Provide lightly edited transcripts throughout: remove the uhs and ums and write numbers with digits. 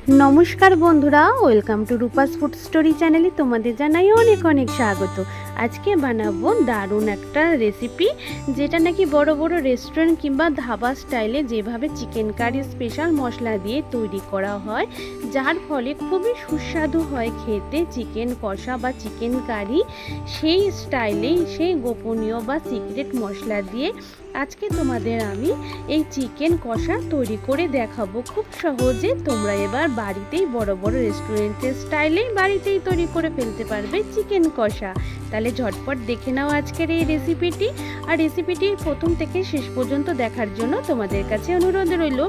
नमस्कार बंधुरा welcome to Rupa's food story channel तुम्हारे जानाई अनेक अनेक स्वागत। आज के बनाबो दारुण एक रेसिपि जेटा नाकि बड़ो बड़ो रेस्टुरेंट किंबा धाबा स्टाइले जेभावे चिकेन कारी स्पेशल मशला दिए तैरी करा हय, जार फले खूबই सुस्वादु हय खेते चिकेन कषा बा चिकेन कारी सेई स्टाइले सेई गोपनीय बा सिक्रेट मशला दिए आज के तुम्हादेर आमी এই চিকেন কষা তৈরি করে দেখাবো খুব সহজে। তোমরা এবার বাড়িতেই বড় বড় রেস্টুরেন্টের স্টাইলে বাড়িতেই তৈরি করে ফেলতে পারবে চিকেন কষা। তাহলে ঝটপট দেখে নাও আজকের এই রেসিপিটি। আর রেসিপিটি প্রথম থেকে শেষ পর্যন্ত দেখার জন্য তোমাদের কাছে অনুরোধ রইল।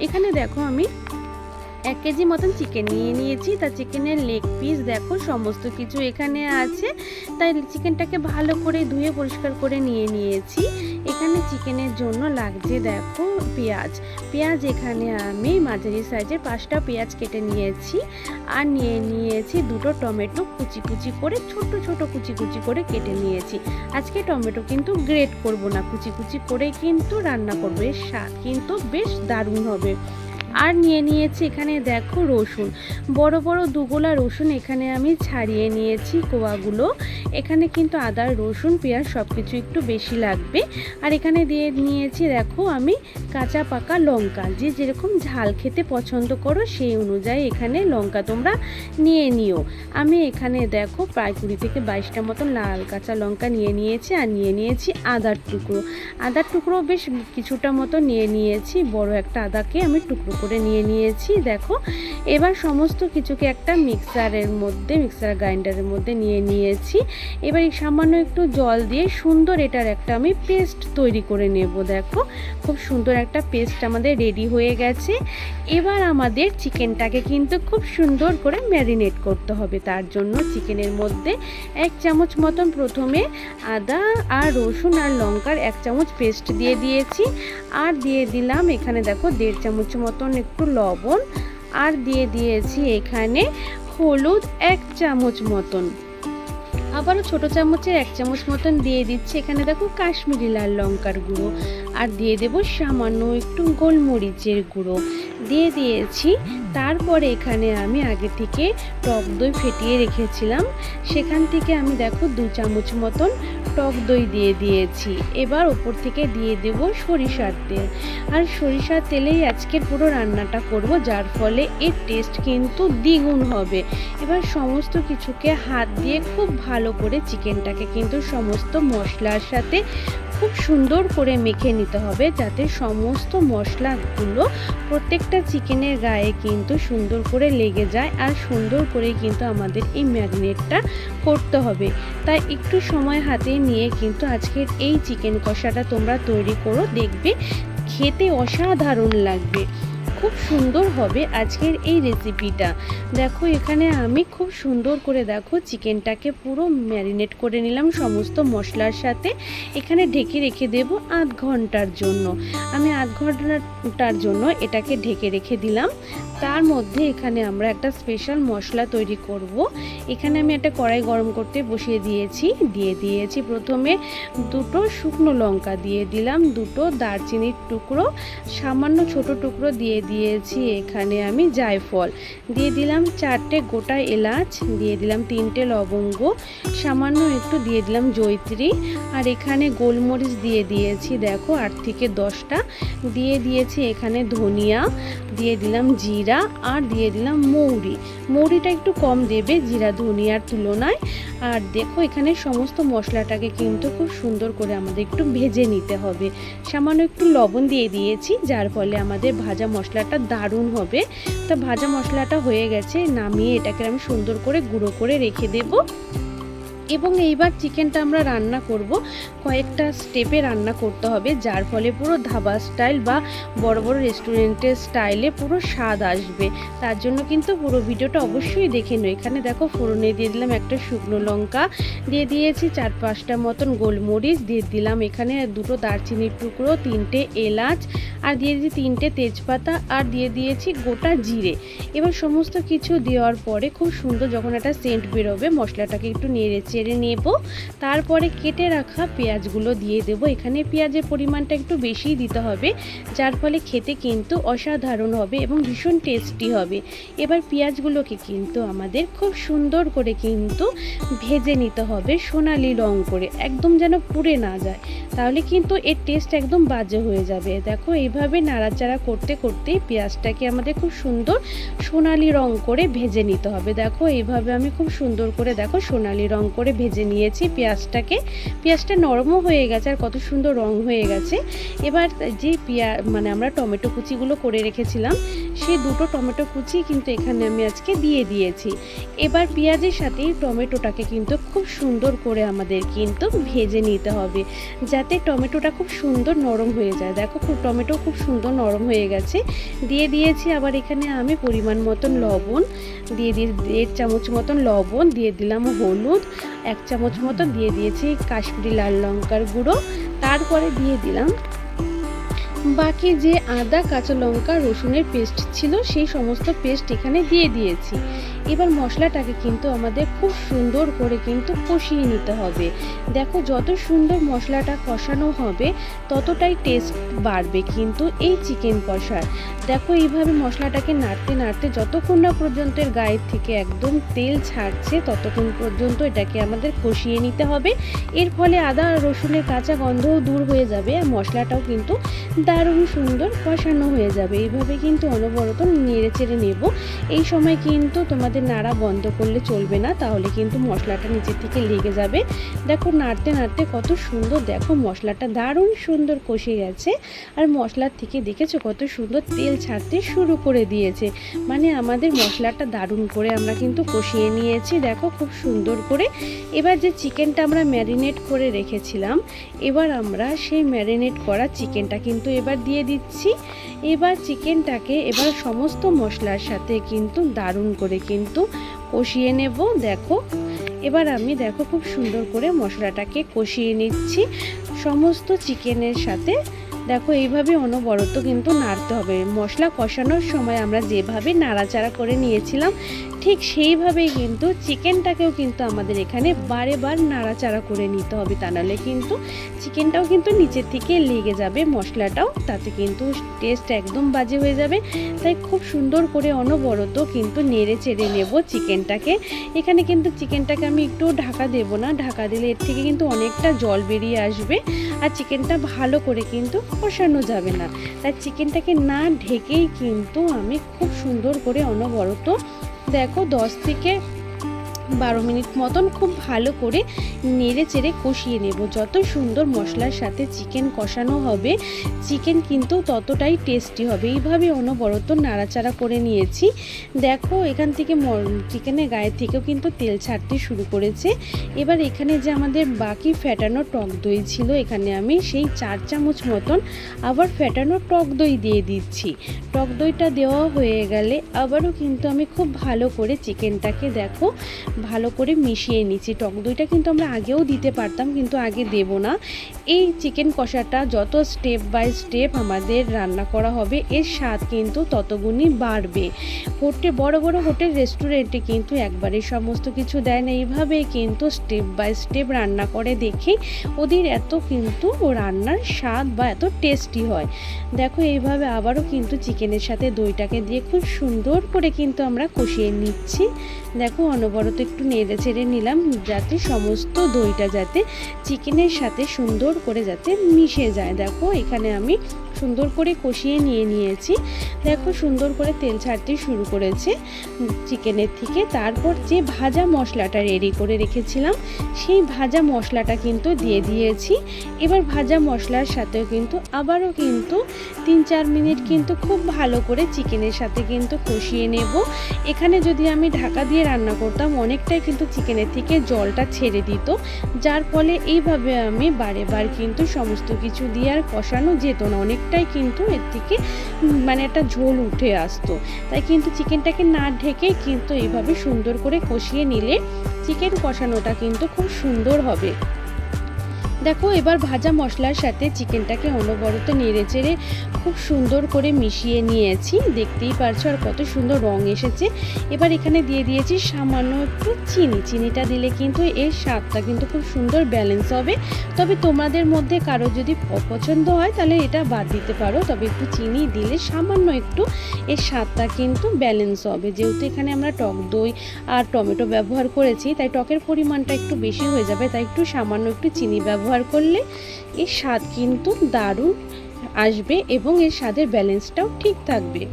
এখানে দেখো আমি 1 কেজি মতন চিকেন নিয়ে নিয়েছি। তা চিকেনের লেগ পিস দেখো সমস্ত কিছু এখানে আছে। তাই চিকেনটাকে ভালো করে ধুয়ে পরিষ্কার করে নিয়ে নিয়েছি। এখানে চিকেনের জন্য লাগছে দেখো পেঁয়াজ এখানে আমি মাঝারি সাইজের 5টা পেঁয়াজ কেটে নিয়েছি। আর নিয়ে নিয়েছি 2টো টমেটো কুচি কুচি করে ছোট ছোট কুচি কুচি করে কেটে নিয়েছি। আজকে টমেটো কিন্তু গ্রেট করব না, কুচি কুচি করে কিন্তু রান্না করবে, স্বাদ কিন্তু বেশ দারুণ হবে। আর নিয়ে নিয়েছি এখানে দেখো রসুন, বড় বড় দুগোলা রসুন এখানে আমি ছাড়িয়ে নিয়েছি কোয়াগুলো। এখানে কিন্তু আদা রসুন পেঁয়াজ সব কিছু একটু বেশি লাগবে। আর এখানে দিয়ে নিয়েছি দেখো আমি কাঁচা পাকা লঙ্কা, যে যেরকম ঝাল খেতে পছন্দ করো সেই অনুযায়ী এখানে লঙ্কা তোমরা নিয়ে নিও। আমি এখানে দেখো প্রায় 20 থেকে 22টা মতন লাল কাঁচা লঙ্কা নিয়ে নিয়েছি। আর নিয়ে নিয়েছি আদার টুকরো বেশ কিছুটা মতো নিয়ে নিয়েছি। বড় একটা আদাকে আমি টুকরো করে নিয়ে নিয়েছি দেখো। এবার সমস্ত কিছুকে একটা মিক্সার গ্রাইন্ডারের মধ্যে নিয়ে নিয়েছি। এবার সামান্য একটু জল দিয়ে সুন্দর এটার একটা আমি পেস্ট তৈরি করে নেব। দেখো খুব সুন্দর একটা পেস্ট আমাদের রেডি হয়ে গেছে। এবার আমাদের চিকেনটাকে কিন্তু খুব সুন্দর করে ম্যারিনেট করতে হবে। তার জন্য চিকেনের মধ্যে 1 চামচ মতন প্রথমে আদা আর রসুন আর লঙ্কার 1 চামচ পেস্ট দিয়ে দিয়েছি। আর দিয়ে দিলাম এখানে দেখো 1.5 চামচ মতন একটু লবণ। আর দিয়ে দিয়েছি এখানে হলুদ 1 চামচ মতন। আবারও ছোট চামচের 1 চামচ মতন দিয়ে দিচ্ছি এখানে দেখো কাশ্মীরি লাল লঙ্কার গুঁড়ো। আর দিয়ে দেব সামান্য একটু গোলমরিচের গুঁড়ো দিয়ে দিয়েছি। তারপরে এখানে আমি আগে থেকে টক দই ফেটিয়ে রেখেছিলাম, সেখান থেকে আমি দেখো 2 চামচ মতন টক দই দিয়ে দিয়েছি। এবার ওপর থেকে দিয়ে দেব সরিষার তেল। আর সরিষার তেলেই আজকের পুরো রান্নাটা করব, যার ফলে এর টেস্ট কিন্তু দ্বিগুণ হবে। এবার সমস্ত কিছুকে হাত দিয়ে খুব ভালো করে চিকেনটাকে কিন্তু সমস্ত মশলার সাথে খুব সুন্দর করে মেখে নিতে হবে, যাতে সমস্ত মশলাগুলো প্রত্যেকটা চিকেনের গায়ে কিন্তু সুন্দর করে লেগে যায়। আর সুন্দর করে কিন্তু আমাদের এই ম্যারিনেটটা করতে হবে। তাই একটু সময় হাতে নিয়ে কিন্তু আজকের এই চিকেন কষাটা তোমরা তৈরি করো, দেখবে খেতে অসাধারণ লাগবে, খুব সুন্দর হবে আজকের এই রেসিপিটা। দেখো এখানে আমি খুব সুন্দর করে দেখো চিকেনটাকে পুরো ম্যারিনেট করে নিলাম সমস্ত মশলার সাথে। এখানে ঢেকে রেখে দেব 1/2 ঘন্টার জন্য। আমি 1/2 ঘন্টার জন্য এটাকে ঢেকে রেখে দিলাম। তার মধ্যে এখানে আমরা একটা স্পেশাল মশলা তৈরি করব। এখানে আমি একটা কড়াই গরম করতে বসিয়ে দিয়েছি প্রথমে 2টো শুকনো লঙ্কা দিয়ে দিলাম, 2টো দারচিনির টুকরো, সামান্য ছোট টুকরো দিয়ে দিয়েছি এখানে আমি জায়ফল, দিয়ে দিলাম 4টে গোটা এলাচ, দিয়ে দিলাম 3টে লবঙ্গ, সামান্য একটু দিয়ে দিলাম জয়িত্রী। আর এখানে গোলমরিচ দিয়ে দিয়েছি দেখো 8 থেকে 10টা, দিয়ে দিয়েছি এখানে ধনিয়া, দিয়ে দিলাম জিরা, আর দিয়ে দিলাম মৌরিটা একটু কম দেবে জিরা ধনিয়ার তুলনায়। আর দেখো এখানে সমস্ত মশলাটাকে কিন্তু খুব সুন্দর করে আমাদের একটু ভেজে নিতে হবে। সামান্য একটু লবণ দিয়ে দিয়েছি, যার ফলে আমাদের ভাজা মশলাটা দারুণ হবে। তো ভাজা মশলাটা হয়ে গেছে, নামিয়ে এটাকে আমি সুন্দর করে গুঁড়ো করে রেখে দেব। এবং এইবার চিকেনটা আমরা রান্না করব, কয়েকটা স্টেপে রান্না করতে হবে, যার ফলে পুরো ধাবা স্টাইল বা বড় বড় রেস্টুরেন্টের স্টাইলে পুরো স্বাদ আসবে। তার জন্য কিন্তু পুরো ভিডিওটা অবশ্যই দেখে নিও। এখানে দেখো ফোড়নে দিয়ে দিলাম একটা শুকনো লঙ্কা, দিয়ে দিয়েছি 4-5টা মতন গোলমরিচ, দিয়ে দিলাম এখানে 2টো দারচিনির টুকরো, 3টে এলাচ, আর দিয়ে দিয়েছি 3টে তেজপাতা, আর দিয়ে দিয়েছি গোটা জিরে। এবার সমস্ত কিছু দেওয়ার পরে খুব সুন্দর যখন একটা সেন্ট বেরোবে, মশলাটাকে একটু নেড়ে চেড়ে নেব। তারপরে কেটে রাখা পেঁয়াজগুলো দিয়ে দেব। এখানে পেঁয়াজের পরিমাণটা একটু বেশিই দিতে হবে, যার ফলে খেতে কিন্তু অসাধারণ হবে এবং ভীষণ টেস্টি হবে। এবার পেঁয়াজগুলোকে কিন্তু আমাদের খুব সুন্দর করে কিন্তু ভেজে নিতে হবে সোনালি রং করে, একদম যেন পুড়ে না যায়, তাহলে কিন্তু এর টেস্ট একদম বাজে হয়ে যাবে। দেখো এইভাবে নাড়াচাড়া করতে করতেই পেঁয়াজটাকে আমাদের খুব সুন্দর সোনালি রং করে ভেজে নিতে হবে। দেখো এইভাবে আমি খুব সুন্দর করে দেখো সোনালি রং করে ভেজে নিয়েছি পেঁয়াজটাকে। পেঁয়াজটা নরমও হয়ে গেছে আর কত সুন্দর রং হয়ে গেছে। এবার যে আমরা টমেটো কুচিগুলো করে রেখেছিলাম, সেই দুটো টমেটো কুচি কিন্তু এখানে আমি আজকে দিয়ে দিয়েছি। এবার পেঁয়াজের সাথে টমেটোটাকে কিন্তু খুব সুন্দর করে আমাদের কিন্তু ভেজে নিতে হবে, যাতে টমেটোটা খুব সুন্দর নরম হয়ে যায়। দেখো টমেটো খুব সুন্দর নরম হয়ে গেছে। দিয়ে দিয়েছি আবার এখানে আমি পরিমাণ মতন লবণ দিয়ে 1.5 চামচ মতন লবণ দিয়ে দিলাম, হলুদ 1 চামচ মতো দিয়ে দিয়েছি, কাশ্মীরি লাল লঙ্কার গুঁড়ো। তারপরে দিয়ে দিলাম বাকি যে আদা, কাঁচা লঙ্কা, রসুনের পেস্ট ছিল সেই সমস্ত পেস্ট এখানে দিয়ে দিয়েছি। এবার মশলাটাকে কিন্তু আমাদের খুব সুন্দর করে কিন্তু কষিয়ে নিতে হবে। দেখো যত সুন্দর মশলাটা কষানো হবে ততটাই টেস্ট বাড়বে কিন্তু এই চিকেন কষার। দেখো এইভাবে মশলাটাকে নাড়তে নাড়তে যতক্ষণ না পর্যন্ত এর গায়ের থেকে একদম তেল ছাড়ছে ততক্ষণ পর্যন্ত এটাকে আমাদের কষিয়ে নিতে হবে। এর ফলে আদা আর রসুনের কাঁচা গন্ধও দূর হয়ে যাবে আর মশলাটাও কিন্তু দারুণ সুন্দর কষানো হয়ে যাবে। এইভাবে কিন্তু অনবরত নেড়ে চেড়ে নেব। এই সময় কিন্তু তোমাদের নাড়া বন্ধ করলে চলবে না, তাহলে কিন্তু মশলাটা নিচের থেকে লেগে যাবে। দেখো নাড়তে নাড়তে কত সুন্দর, দেখো মশলাটা দারুণ সুন্দর কষে গেছে আর মশলার থেকে দেখেছো কত সুন্দর তেল ছাড়তে শুরু করে দিয়েছে। মানে আমাদের মশলাটা দারুণ করে আমরা কিন্তু কষিয়ে নিয়েছি, দেখো খুব সুন্দর করে। এবার যে চিকেনটা আমরা ম্যারিনেট করে রেখেছিলাম, এবার আমরা সেই ম্যারিনেট করা চিকেনটা কিন্তু এবার দিয়ে দিচ্ছি। এবার চিকেনটাকে এবার সমস্ত মশলার সাথে কিন্তু দারুণ করে কিন্তু কষিয়ে নেব। দেখো এবার আমি দেখো খুব সুন্দর করে মশলাটাকে কষিয়ে নিচ্ছি সমস্ত চিকেনের সাথে। দেখো এইভাবে অনবরত কিন্তু নাড়তে হবে। মশলা কষানোর সময় আমরা যেভাবে নাড়াচাড়া করে নিয়েছিলাম ঠিক সেইভাবেই কিন্তু চিকেনটাকেও কিন্তু আমাদের এখানে বারে বার নাড়াচাড়া করে নিতে হবে, তা নাহলে কিন্তু চিকেনটাও কিন্তু নিচের থেকে লেগে যাবে মশলাটাও, তাতে কিন্তু টেস্ট একদম বাজে হয়ে যাবে। তাই খুব সুন্দর করে অনবরত কিন্তু নেড়ে চেড়ে নেব চিকেনটাকে। এখানে কিন্তু চিকেনটাকে আমি একটু ঢাকা দেব না, ঢাকা দিলে এর থেকে কিন্তু অনেকটা জল বেরিয়ে আসবে আর চিকেনটা ভালো করে কিন্তু কষানো যাবে না। তাই চিকেনটাকে না ঢেকেই কিন্তু আমি খুব সুন্দর করে অনবরত দেখো 10 থেকে 12 মিনিট মতন খুব ভালো করে নেড়ে চেড়ে কষিয়ে নেব। যত সুন্দর মশলার সাথে চিকেন কষানো হবে চিকেন কিন্তু ততটাই টেস্টি হবে। এইভাবে অনবরত নাড়াচাড়া করে নিয়েছি। দেখো এখান থেকে চিকেনের গায়ে থেকেও কিন্তু তেল ছাড়তে শুরু করেছে। এবার এখানে যে আমাদের বাকি ফ্যাটানো টক দই ছিল, এখানে আমি সেই 4 চামচ মতন আবার ফ্যাটানো টক দই দিয়ে দিচ্ছি। টক দইটা দেওয়া হয়ে গেলে আবারও কিন্তু আমি খুব ভালো করে চিকেনটাকে দেখো ভালো করে মিশিয়ে নিচ্ছি। টক দইটা কিন্তু আমরা আগেও দিতে পারতাম, কিন্তু আগে দেব না। এই চিকেন কষাটা যত স্টেপ বাই স্টেপ আমাদের রান্না করা হবে এর স্বাদ কিন্তু ততগুণই বাড়বে। বড় বড় হোটেল রেস্টুরেন্টে কিন্তু একবারে সমস্ত কিছু দেয় না, এইভাবে কিন্তু স্টেপ বাই স্টেপ রান্না করে দেখে ওদের এত কিন্তু রান্নার স্বাদ বা এত টেস্টি হয়। দেখো এইভাবে আবারও কিন্তু চিকেনের সাথে দইটাকে দিয়ে খুব সুন্দর করে কিন্তু আমরা কষিয়ে নিচ্ছি। দেখো অনবরত একটু নেড়ে ছেড়ে নিলাম যাতে সমস্ত দইটা যাতে চিকেনের সাথে সুন্দর করে যাতে মিশে যায়। দেখো এখানে আমি সুন্দর করে কষিয়ে নিয়েছি। দেখো সুন্দর করে তেল ছাড়তে শুরু করেছে চিকেনের থেকে। তারপর যে ভাজা মশলাটা রেডি করে রেখেছিলাম সেই ভাজা মশলাটা কিন্তু দিয়ে দিয়েছি। এবার ভাজা মশলার সাথেও কিন্তু আবারও কিন্তু 3-4 মিনিট কিন্তু খুব ভালো করে চিকেনের সাথে কিন্তু কষিয়ে নেব। এখানে যদি আমি ঢাকা দিয়ে রান্না করতাম অনেকটাই কিন্তু চিকেনের থেকে জলটা ছেড়ে দিত, যার ফলে এইভাবে আমি বারে বার কিন্তু সমস্ত কিছু দিয়ে আর কষানো যেত না, অনেকটাই কিন্তু এর থেকে একটা ঝোল উঠে আসতো। তাই কিন্তু চিকেনটাকে না ঢেকে কিন্তু এইভাবে সুন্দর করে কষিয়ে নিলে চিকেন কষানোটা কিন্তু খুব সুন্দর হবে। দেখো এবার ভাজা মশলার সাথে চিকেনটাকে অনবরত নেড়েচেড়ে খুব সুন্দর করে মিশিয়ে নিয়েছি, দেখতেই পারছো আর কত সুন্দর রং এসেছে। এবার এখানে দিয়ে দিয়েছি সামান্য একটু চিনিটা দিলে কিন্তু এর স্বাদটা কিন্তু খুব সুন্দর ব্যালেন্স হবে। তবে তোমাদের মধ্যে কারো যদি অপছন্দ হয় তাহলে এটা বাদ দিতে পারো, তবে একটু চিনি দিলে সামান্য একটু এর স্বাদটা কিন্তু ব্যালেন্স হবে। যেহেতু এখানে আমরা টক দই আর টমেটো ব্যবহার করেছি তাই টকের পরিমাণটা একটু বেশি হয়ে যাবে, তাই একটু সামান্য একটু চিনি ব্যবহার করলে এর স্বাদ কিন্তু দারুণ আসবে এবং এর স্বাদের ব্যালেন্সটাও ঠিক থাকবে।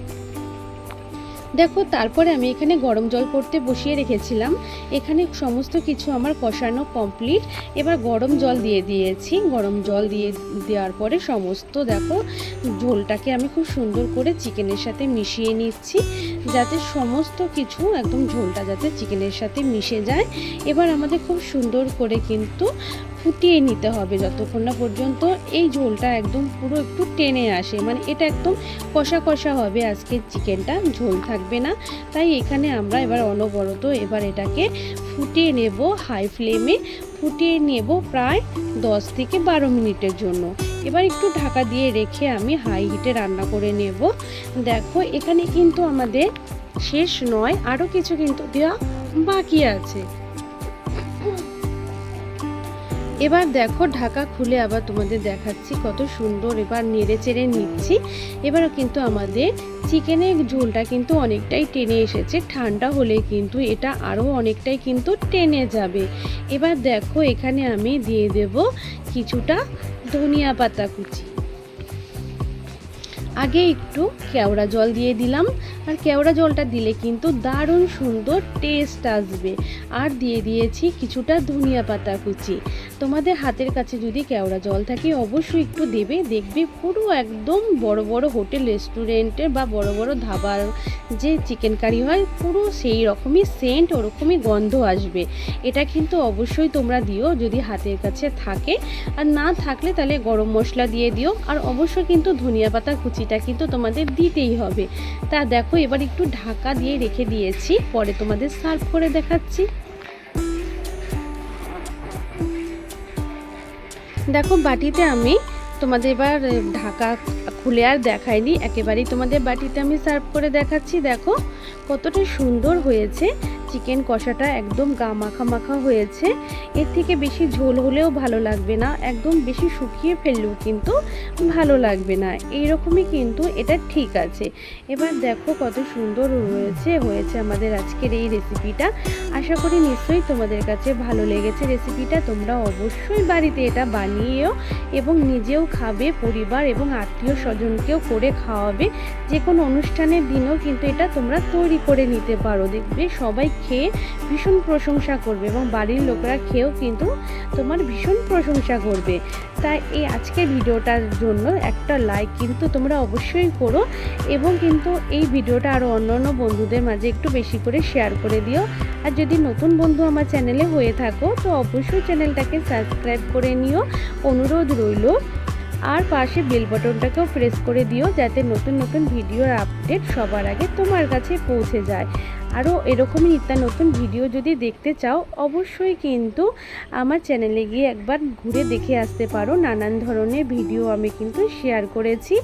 দেখো তারপরে আমি এখানে গরম জল করতে বসিয়ে রেখেছিলাম, এখানে সমস্ত কিছু আমার কষানো কমপ্লিট। এবার গরম জল দিয়ে দিয়েছি, গরম জল দিয়ে দেওয়ার পরে সমস্ত দেখো ঝোলটাকে আমি খুব সুন্দর করে চিকেনের সাথে মিশিয়ে নিচ্ছি, যাতে সমস্ত কিছু একদম ঝোলটা যাতে চিকেনের সাথে মিশে যায়। এবার আমাদের খুব সুন্দর করে কিন্তু ফুটিয়ে নিতে হবে যতক্ষণ না পর্যন্ত এই ঝোলটা একদম পুরো একটু টেনে আসে, মানে এটা একদম কষা কষা হবে আজকের চিকেনটা, ঝোল থাকবে না। তাই এখানে আমরা এবার অনবরত এবার এটাকে ফুটিয়ে নেব, হাই ফ্লেমে ফুটিয়ে নেব প্রায় 10 থেকে 12 মিনিটের জন্য। এবার একটু ঢাকা দিয়ে রেখে আমি হাই হিটে রান্না করে নেব। দেখো এখানে কিন্তু আমাদের শেষ নয়, আরও কিছু কিন্তু দেওয়া বাকি আছে। এবার দেখো ঢাকা খুলে আবার তোমাদের দেখাচ্ছি কত সুন্দর এবার নেড়ে চেড়ে নিচ্ছি। এবারও কিন্তু আমাদের চিকেনের ঝোলটা কিন্তু অনেকটাই টেনে এসেছে, ঠান্ডা হলে কিন্তু এটা আরও অনেকটাই কিন্তু টেনে যাবে। এবার দেখো এখানে আমি দিয়ে দেব কিছুটা ধনিয়া পাতা কুচি। আগে একটু কেওড়া জল দিয়ে দিলাম, আর কেওড়া জলটা দিলে কিন্তু দারুণ সুন্দর টেস্ট আসবে। আর দিয়ে দিয়েছি কিছুটা ধনিয়া পাতা কুচি। তোমাদের হাতের কাছে যদি কেওড়া জল থাকে অবশ্যই একটু দেবে, দেখবে পুরো একদম বড় বড় হোটেল রেস্টুরেন্টের বা বড় বড় ধাবার যে চিকেন কারি হয় পুরো সেই রকমই সেন্ট, ওরকমই গন্ধ আসবে। এটা কিন্তু অবশ্যই তোমরা দিও যদি হাতের কাছে থাকে, আর না থাকলে তাহলে গরম মশলা দিয়ে দিও। আর অবশ্যই কিন্তু ধনিয়া পাতা কুচিটা কিন্তু তোমাদের দিতেই হবে। তা দেখো এবার একটু ঢাকা দিয়ে রেখে দিয়েছি, পরে তোমাদের সার্ভ করে দেখাচ্ছি। দেখো বাটিতে আমি তোমাদের এবার ঢাকা খুলে আর দেখাইনি, একেবারেই তোমাদের বাটিতে আমি সার্ভ করে দেখাচ্ছি। দেখো কতটা সুন্দর হয়েছে, চিকেন কষাটা একদম গা মাখা মাখা হয়েছে। এর থেকে বেশি ঝোল হলেও ভালো লাগবে না, একদম বেশি শুকিয়ে ফেললেও কিন্তু ভালো লাগবে না, এইরকমই কিন্তু এটা ঠিক আছে। এবার দেখো কত সুন্দর হয়েছে আমাদের আজকের এই রেসিপিটা। আশা করি নিশ্চয়ই তোমাদের কাছে ভালো লেগেছে রেসিপিটা। তোমরা অবশ্যই বাড়িতে এটা বানিয়েও এবং নিজেও খাবে, পরিবার এবং আত্মীয় স্বজনকেও করে খাওয়াবে। যে কোনো অনুষ্ঠানের দিনও কিন্তু এটা তোমরা তৈরি করে নিতে পারো, দেখবে সবাই খেয়ে ভীষণ প্রশংসা করবে এবং বাড়ির লোকেরা খেয়েও কিন্তু তোমার ভীষণ প্রশংসা করবে। তাই এই আজকের ভিডিওটার জন্য একটা লাইক কিন্তু তোমরা অবশ্যই করো, এবং কিন্তু এই ভিডিওটা আরও অন্যান্য বন্ধুদের মাঝে একটু বেশি করে শেয়ার করে দিও। আর যদি নতুন বন্ধু আমার চ্যানেলে হয়ে থাকো তো অবশ্যই চ্যানেলটাকে সাবস্ক্রাইব করে নিও, অনুরোধ রইল। আর পাশে বেল বাটনটাকেও প্রেস করে দিও, যাতে নতুন নতুন ভিডিওর আপডেট সবার আগে তোমার কাছে পৌঁছে যায়। আরও এরকমই নিত্য নতুন ভিডিও যদি দেখতে চাও অবশ্যই কিন্তু আমার চ্যানেলে গিয়ে একবার ঘুরে দেখে আসতে পারো। নানান ধরনের ভিডিও আমি কিন্তু শেয়ার করেছি,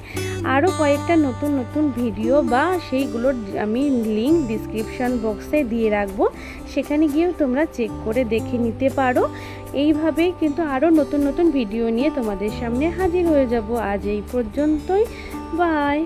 আরও কয়েকটা নতুন নতুন ভিডিও বা সেইগুলোর আমি লিঙ্ক ডিসক্রিপশান বক্সে দিয়ে রাখবো, সেখানে গিয়েও তোমরা চেক করে দেখে নিতে পারো। এইভাবেই কিন্তু আরও নতুন নতুন ভিডিও নিয়ে তোমাদের সামনে হাজির হয়ে যাব। আজ এই পর্যন্তই, বাই।